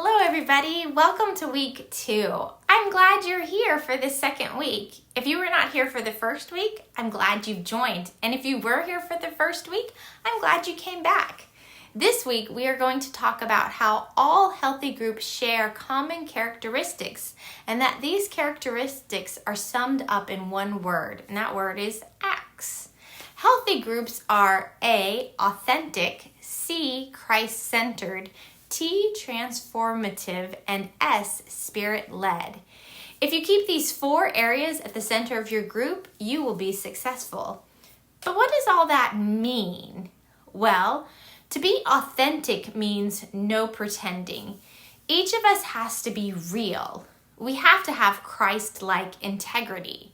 Hello everybody, welcome to week 2. I'm glad you're here for the second week. If you were not here for the first week, I'm glad you've joined. And if you were here for the first week, I'm glad you came back. This week we are going to talk about how all healthy groups share common characteristics and that these characteristics are summed up in one word, and that word is ACTS. Healthy groups are A, authentic, C, Christ-centered, T, transformative, and S, spirit-led. If you keep these 4 areas at the center of your group, you will be successful. But what does all that mean? Well, to be authentic means no pretending. Each of us has to be real. We have to have Christ-like integrity.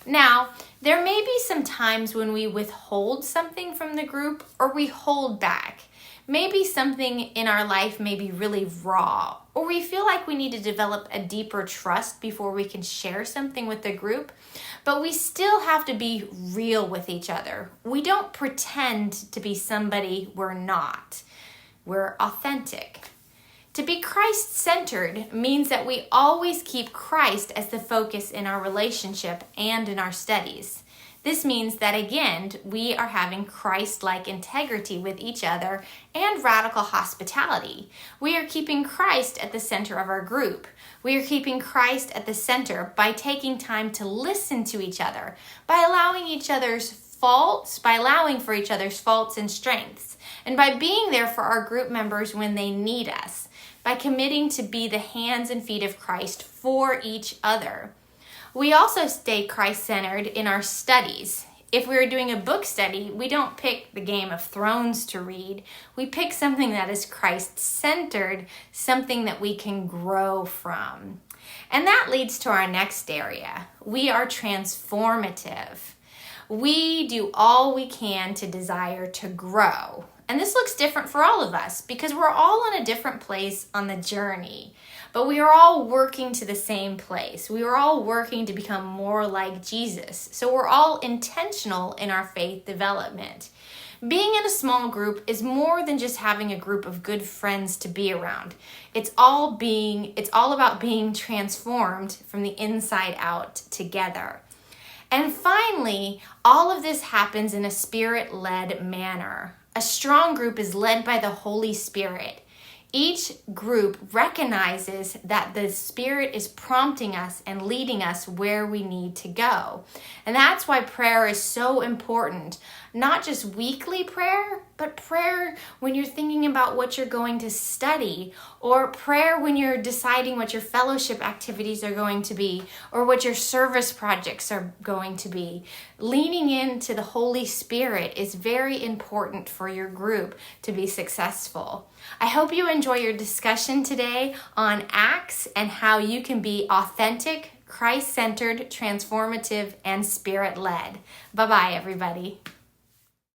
Now, there may be some times when we withhold something from the group or we hold back. Maybe something in our life may be really raw, or we feel like we need to develop a deeper trust before we can share something with the group, but we still have to be real with each other. We don't pretend to be somebody we're not. We're authentic. To be Christ-centered means that we always keep Christ as the focus in our relationship and in our studies. This means that, again, we are having Christ-like integrity with each other and radical hospitality. We are keeping Christ at the center of our group. We are keeping Christ at the center by taking time to listen to each other, by allowing for each other's faults and strengths, and by being there for our group members when they need us, by committing to be the hands and feet of Christ for each other. We also stay Christ-centered in our studies. If we're doing a book study, we don't pick the Game of Thrones to read. We pick something that is Christ-centered, something that we can grow from. And that leads to our next area. We are transformative. We do all we can to desire to grow. And this looks different for all of us because we're all in a different place on the journey. But we are all working to the same place. We are all working to become more like Jesus. So we're all intentional in our faith development. Being in a small group is more than just having a group of good friends to be around. It's all about being transformed from the inside out together. And finally, all of this happens in a spirit-led manner. A strong group is led by the Holy Spirit. Each group recognizes that the Spirit is prompting us and leading us where we need to go. And that's why prayer is so important. Not just weekly prayer, but prayer when you're thinking about what you're going to study, or prayer when you're deciding what your fellowship activities are going to be, or what your service projects are going to be. Leaning into the Holy Spirit is very important for your group to be successful. I hope you enjoy your discussion today on ACTS and how you can be authentic, Christ-centered, transformative, and spirit-led. Bye-bye, everybody.